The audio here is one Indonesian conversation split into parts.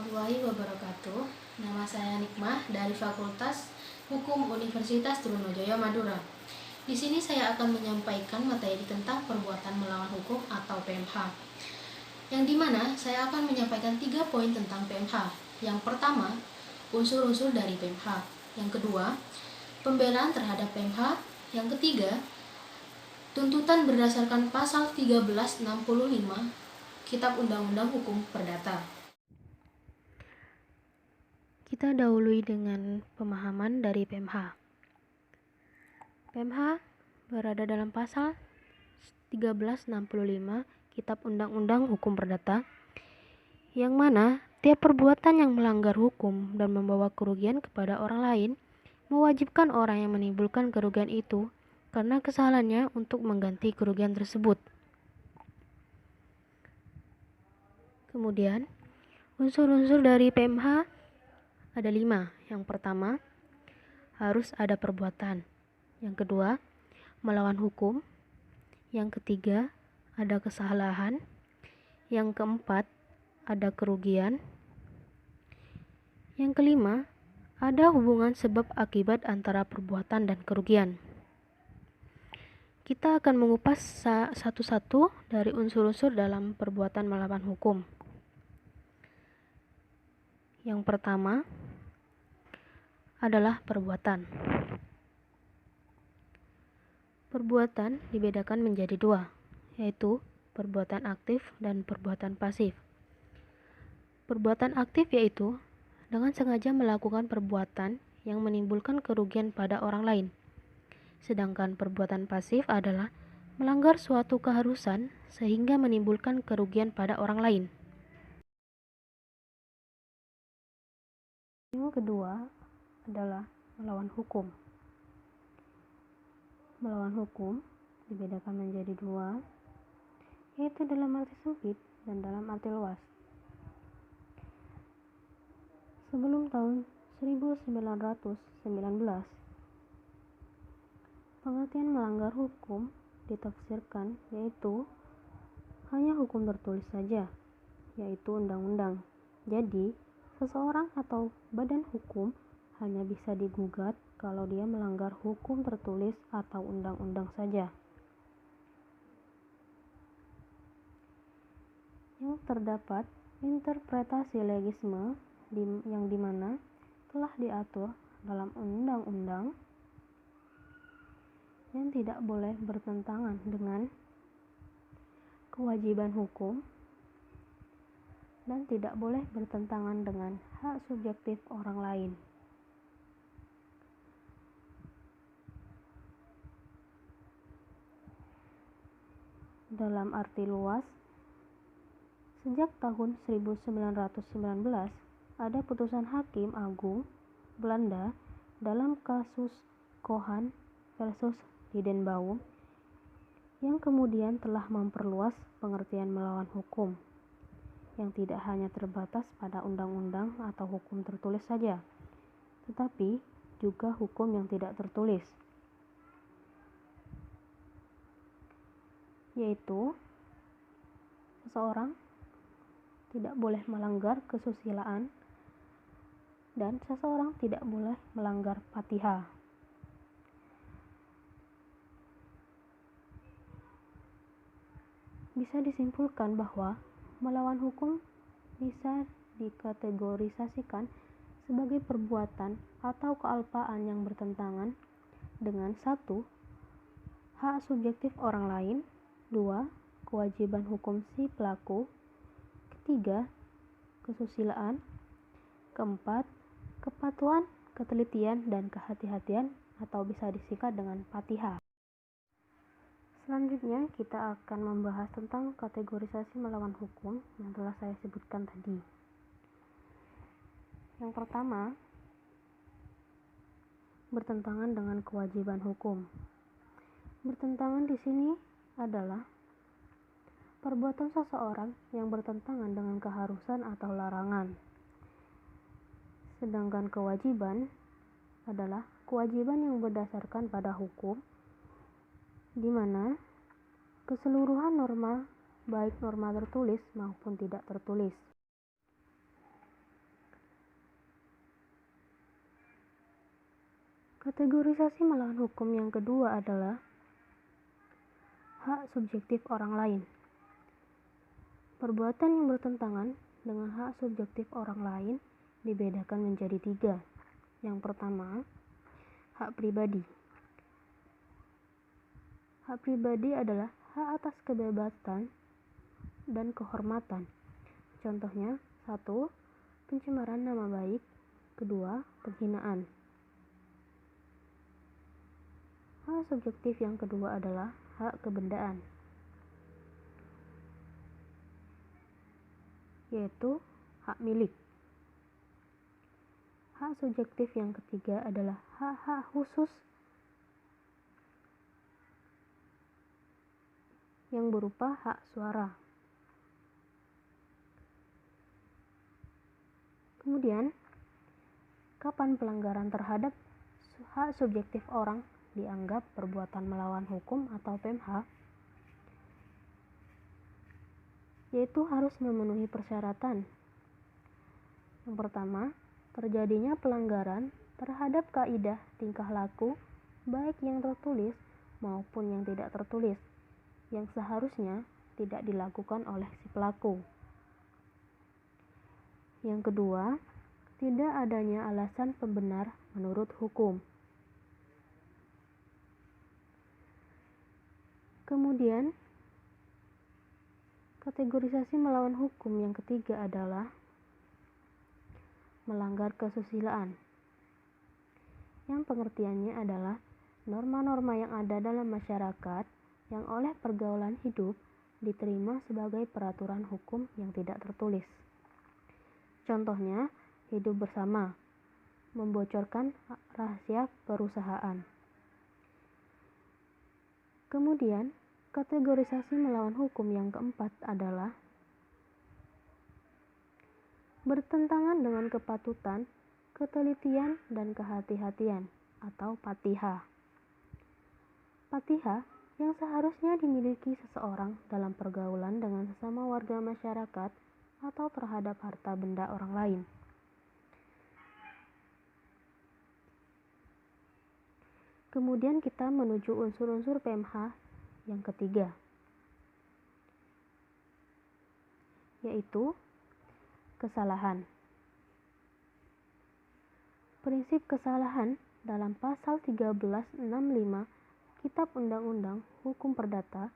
warahmatullahi wabarakatuh. Nama saya Nikmah dari Fakultas Hukum Universitas Trunojoyo Madura. Di sini saya akan menyampaikan materi tentang perbuatan melawan hukum atau PMH. Yang dimana saya akan menyampaikan 3 poin tentang PMH. Yang pertama, unsur-unsur dari PMH. Yang kedua, pembelaan terhadap PMH. Yang ketiga, tuntutan berdasarkan pasal 1365 Kitab Undang-Undang Hukum Perdata. Kita dahului dengan pemahaman dari PMH. PMH berada dalam pasal 1365 Kitab Undang-Undang Hukum Perdata, yang mana tiap perbuatan yang melanggar hukum dan membawa kerugian kepada orang lain mewajibkan orang yang menimbulkan kerugian itu karena kesalahannya untuk mengganti kerugian tersebut. Kemudian, unsur-unsur dari PMH ada 5. Yang pertama, harus ada perbuatan. Yang kedua, melawan hukum. Yang ketiga, ada kesalahan. Yang keempat, ada kerugian. Yang kelima, ada hubungan sebab akibat antara perbuatan dan kerugian. Kita akan mengupas satu-satu dari unsur-unsur dalam perbuatan melawan hukum. Yang pertama adalah perbuatan. Perbuatan dibedakan menjadi 2, yaitu perbuatan aktif dan perbuatan pasif. Perbuatan aktif yaitu dengan sengaja melakukan perbuatan yang menimbulkan kerugian pada orang lain. Sedangkan perbuatan pasif adalah melanggar suatu keharusan sehingga menimbulkan kerugian pada orang lain. Yang kedua adalah melawan hukum. Melawan hukum dibedakan menjadi 2, yaitu dalam arti sempit dan dalam arti luas. Sebelum tahun 1919, pengertian melanggar hukum ditafsirkan yaitu hanya hukum tertulis saja, yaitu undang-undang. Jadi, seseorang atau badan hukum hanya bisa digugat kalau dia melanggar hukum tertulis atau undang-undang saja. Yang terdapat interpretasi legisme yang dimana telah diatur dalam undang-undang yang tidak boleh bertentangan dengan kewajiban hukum dan tidak boleh bertentangan dengan hak subjektif orang lain. Dalam arti luas, sejak tahun 1919 ada putusan Hakim Agung Belanda dalam kasus Cohan versus Lidenbaum yang kemudian telah memperluas pengertian melawan hukum, yang tidak hanya terbatas pada undang-undang atau hukum tertulis saja, tetapi juga hukum yang tidak tertulis, yaitu seseorang tidak boleh melanggar kesusilaan dan seseorang tidak boleh melanggar patiha. Bisa disimpulkan bahwa melawan hukum bisa dikategorisasikan sebagai perbuatan atau kealpaan yang bertentangan dengan 1. Hak subjektif orang lain, 2. Kewajiban hukum si pelaku, 3. Kesusilaan, 4. Kepatuhan, ketelitian, dan kehati-hatian atau bisa disingkat dengan patiha. Selanjutnya kita akan membahas tentang kategorisasi melawan hukum yang telah saya sebutkan tadi. Yang pertama, bertentangan dengan kewajiban hukum. Bertentangan di sini adalah perbuatan seseorang yang bertentangan dengan keharusan atau larangan. Sedangkan kewajiban adalah kewajiban yang berdasarkan pada hukum, di mana keseluruhan norma, baik norma tertulis maupun tidak tertulis. Kategorisasi melawan hukum yang kedua adalah hak subjektif orang lain. Perbuatan yang bertentangan dengan hak subjektif orang lain dibedakan menjadi 3. Yang pertama, hak pribadi. Hak pribadi adalah hak atas kebebasan dan kehormatan. Contohnya, 1. Pencemaran nama baik. 2. Penghinaan. Hak subjektif yang kedua adalah hak kebendaan, yaitu hak milik. Hak subjektif yang ketiga adalah hak-hak khusus yang berupa hak suara. Kemudian, kapan pelanggaran terhadap hak subjektif orang dianggap perbuatan melawan hukum atau PMH? Yaitu harus memenuhi persyaratan. Yang pertama, terjadinya pelanggaran terhadap kaidah tingkah laku baik yang tertulis maupun yang tidak tertulis yang seharusnya tidak dilakukan oleh si pelaku. Yang kedua, tidak adanya alasan pembenar menurut hukum. Kemudian, kategorisasi melawan hukum yang ketiga adalah melanggar kesusilaan, yang pengertiannya adalah norma-norma yang ada dalam masyarakat yang oleh pergaulan hidup diterima sebagai peraturan hukum yang tidak tertulis. Contohnya, hidup bersama, membocorkan rahasia perusahaan. Kemudian, kategorisasi melawan hukum yang keempat adalah bertentangan dengan kepatutan, ketelitian, dan kehati-hatian atau patiha. Patiha yang seharusnya dimiliki seseorang dalam pergaulan dengan sesama warga masyarakat atau terhadap harta benda orang lain. Kemudian kita menuju unsur-unsur PMH yang ketiga, yaitu kesalahan. Prinsip kesalahan dalam pasal 1365 Kitab Undang-Undang Hukum Perdata,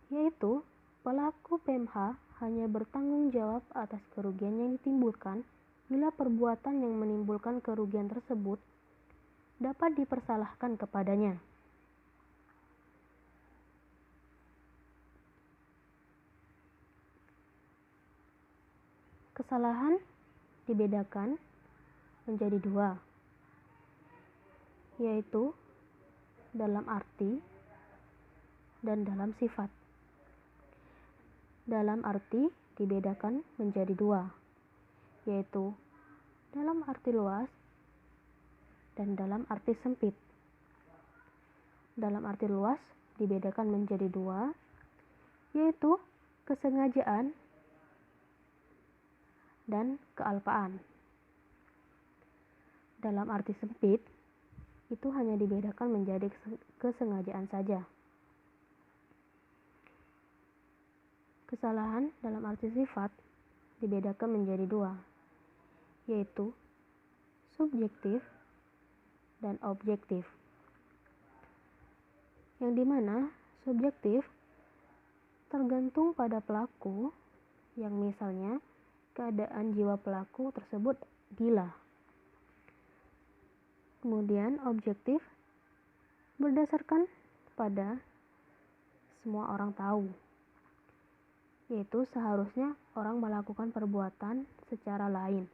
yaitu pelaku PMH hanya bertanggung jawab atas kerugian yang ditimbulkan bila perbuatan yang menimbulkan kerugian tersebut dapat dipersalahkan kepadanya. Kesalahan dibedakan menjadi 2, yaitu dalam arti dan dalam sifat. Dalam arti dibedakan menjadi 2, yaitu dalam arti luas dan dalam arti sempit. Dalam arti luas dibedakan menjadi 2, yaitu kesengajaan dan kealpaan. Dalam arti sempit, itu hanya dibedakan menjadi kesengajaan saja. Kesalahan dalam arti sifat dibedakan menjadi 2, yaitu subjektif dan objektif. Yang dimana subjektif tergantung pada pelaku, yang misalnya keadaan jiwa pelaku tersebut gila. Kemudian objektif berdasarkan pada semua orang tahu, yaitu seharusnya orang melakukan perbuatan secara lain,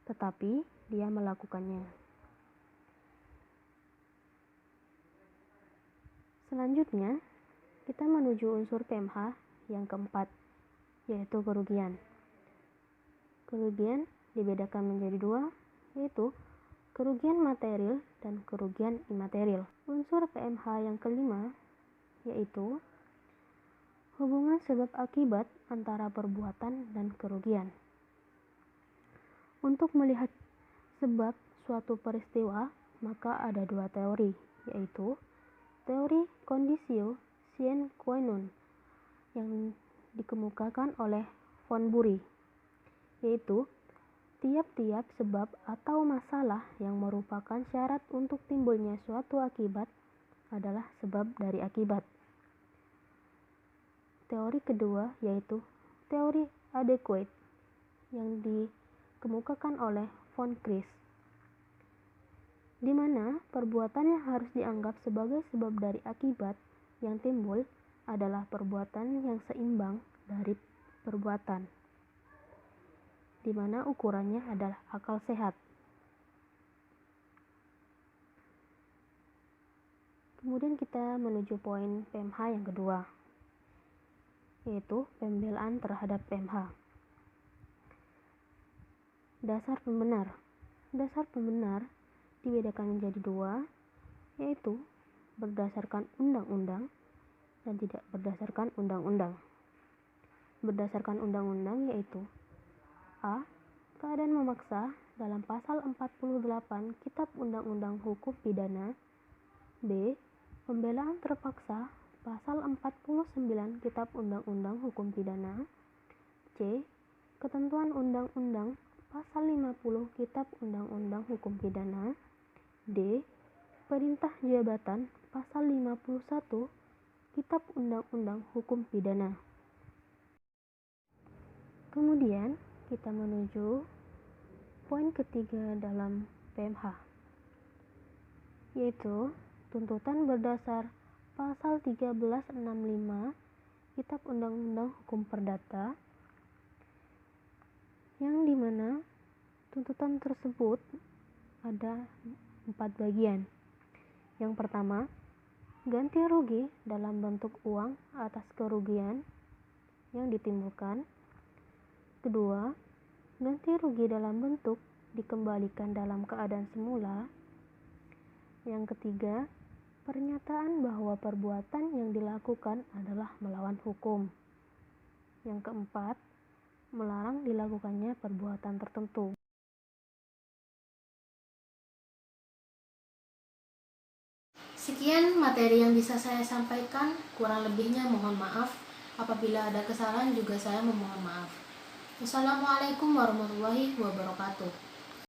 tetapi dia melakukannya. Selanjutnya, kita menuju unsur PMH yang keempat, yaitu kerugian. Kerugian dibedakan menjadi 2, yaitu kerugian material dan kerugian imaterial. Unsur PMH yang kelima, yaitu hubungan sebab akibat antara perbuatan dan kerugian. Untuk melihat sebab suatu peristiwa, maka ada dua teori, yaitu teori conditio sine qua non yang dikemukakan oleh von Bury, yaitu tiap-tiap sebab atau masalah yang merupakan syarat untuk timbulnya suatu akibat adalah sebab dari akibat. Teori kedua yaitu teori adequate yang dikemukakan oleh von Kris, di mana perbuatan yang harus dianggap sebagai sebab dari akibat yang timbul adalah perbuatan yang seimbang dari perbuatan, di mana ukurannya adalah akal sehat. Kemudian kita menuju poin PMH yang kedua, yaitu pembelaan terhadap PMH. Dasar pembenar. Dasar pembenar dibedakan menjadi dua, yaitu berdasarkan undang-undang dan tidak berdasarkan undang-undang. Berdasarkan undang-undang yaitu A. Keadaan memaksa dalam pasal 48 Kitab Undang-Undang Hukum Pidana. B. Pembelaan terpaksa pasal 49 Kitab Undang-Undang Hukum Pidana. C. Ketentuan undang-undang pasal 50 Kitab Undang-Undang Hukum Pidana. D. Perintah jabatan pasal 51 Kitab Undang-Undang Hukum Pidana. Kemudian kita menuju poin ketiga dalam PMH, yaitu tuntutan berdasar pasal 1365 Kitab Undang-Undang Hukum Perdata, yang dimana tuntutan tersebut ada 4 bagian. Yang pertama, ganti rugi dalam bentuk uang atas kerugian yang ditimbulkan. Kedua, ganti rugi dalam bentuk dikembalikan dalam keadaan semula. Yang ketiga, pernyataan bahwa perbuatan yang dilakukan adalah melawan hukum. Yang keempat, melarang dilakukannya perbuatan tertentu. Sekian materi yang bisa saya sampaikan, kurang lebihnya mohon maaf. Apabila ada kesalahan juga saya memohon maaf. Wassalamualaikum warahmatullahi wabarakatuh.